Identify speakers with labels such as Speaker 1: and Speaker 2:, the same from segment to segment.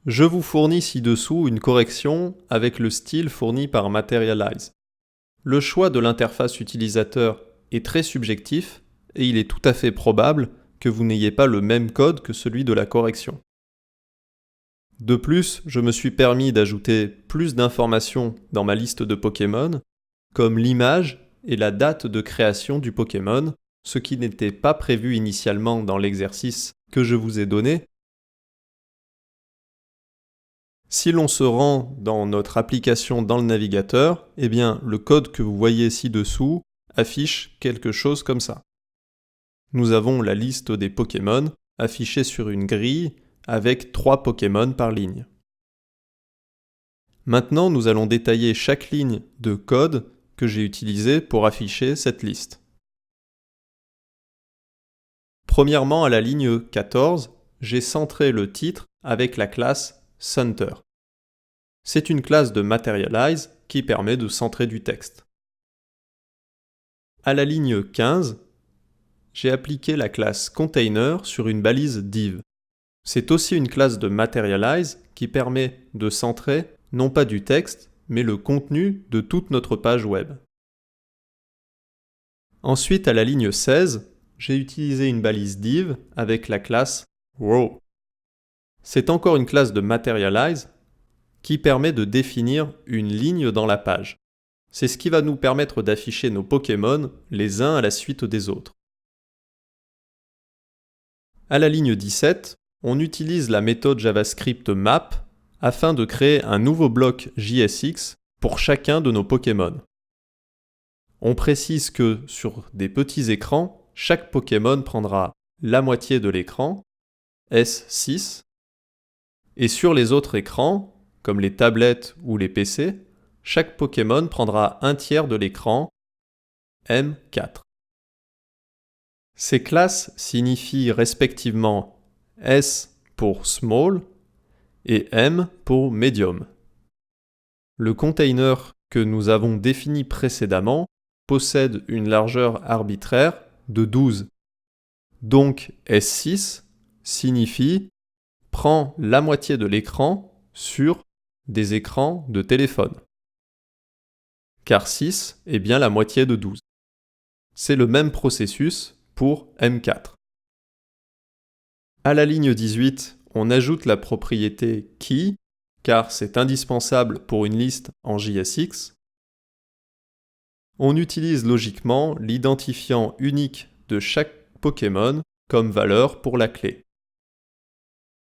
Speaker 1: Je vous fournis ci-dessous une correction avec le style fourni par Materialize. Le choix de l'interface utilisateur est très subjectif et il est tout à fait probable que vous n'ayez pas le même code que celui de la correction. De plus, je me suis permis d'ajouter plus d'informations dans ma liste de Pokémon, comme l'image et la date de création du Pokémon, ce qui n'était pas prévu initialement dans l'exercice que je vous ai donné. Si l'on se rend dans notre application dans le navigateur, eh bien, le code que vous voyez ci-dessous affiche quelque chose comme ça. Nous avons la liste des Pokémon affichée sur une grille avec 3 Pokémon par ligne. Maintenant, nous allons détailler chaque ligne de code que j'ai utilisée pour afficher cette liste. Premièrement, à la ligne 14, j'ai centré le titre avec la classe Center. C'est une classe de Materialize qui permet de centrer du texte. À la ligne 15, j'ai appliqué la classe Container sur une balise div. C'est aussi une classe de Materialize qui permet de centrer non pas du texte, mais le contenu de toute notre page web. Ensuite, à la ligne 16, j'ai utilisé une balise div avec la classe Row. C'est encore une classe de Materialize qui permet de définir une ligne dans la page. C'est ce qui va nous permettre d'afficher nos Pokémon les uns à la suite des autres. À la ligne 17, on utilise la méthode JavaScript map afin de créer un nouveau bloc JSX pour chacun de nos Pokémon. On précise que sur des petits écrans, chaque Pokémon prendra la moitié de l'écran, S6, et sur les autres écrans, comme les tablettes ou les PC, chaque Pokémon prendra un tiers de l'écran, M4. Ces classes signifient respectivement S pour Small et M pour Medium. Le container que nous avons défini précédemment possède une largeur arbitraire de 12. Donc S6 signifie prend la moitié de l'écran sur des écrans de téléphone. Car 6 est bien la moitié de 12. C'est le même processus pour M4. À la ligne 18, on ajoute la propriété key, car c'est indispensable pour une liste en JSX. On utilise logiquement l'identifiant unique de chaque Pokémon comme valeur pour la clé.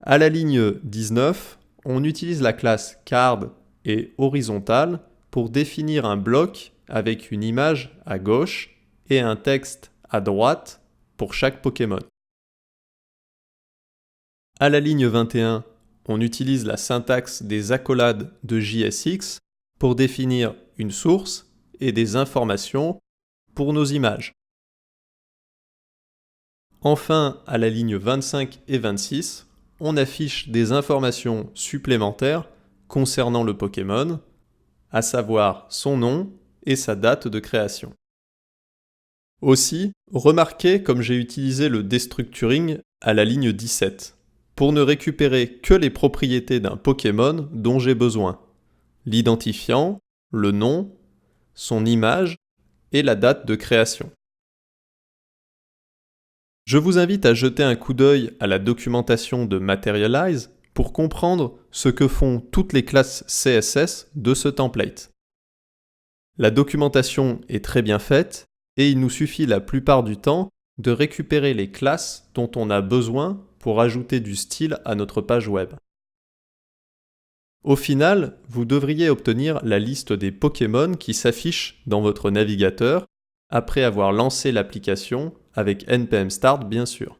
Speaker 1: À la ligne 19, on utilise la classe card et horizontale pour définir un bloc avec une image à gauche et un texte à droite pour chaque Pokémon. À la ligne 21, on utilise la syntaxe des accolades de JSX pour définir une source et des informations pour nos images. Enfin, à la ligne 25 et 26, on affiche des informations supplémentaires concernant le Pokémon, à savoir son nom et sa date de création. Aussi, remarquez comme j'ai utilisé le destructuring à la ligne 17, pour ne récupérer que les propriétés d'un Pokémon dont j'ai besoin, l'identifiant, le nom, son image et la date de création. Je vous invite à jeter un coup d'œil à la documentation de Materialize pour comprendre ce que font toutes les classes CSS de ce template. La documentation est très bien faite et il nous suffit la plupart du temps de récupérer les classes dont on a besoin pour ajouter du style à notre page web. Au final, vous devriez obtenir la liste des Pokémon qui s'affichent dans votre navigateur après avoir lancé l'application avec npm start bien sûr.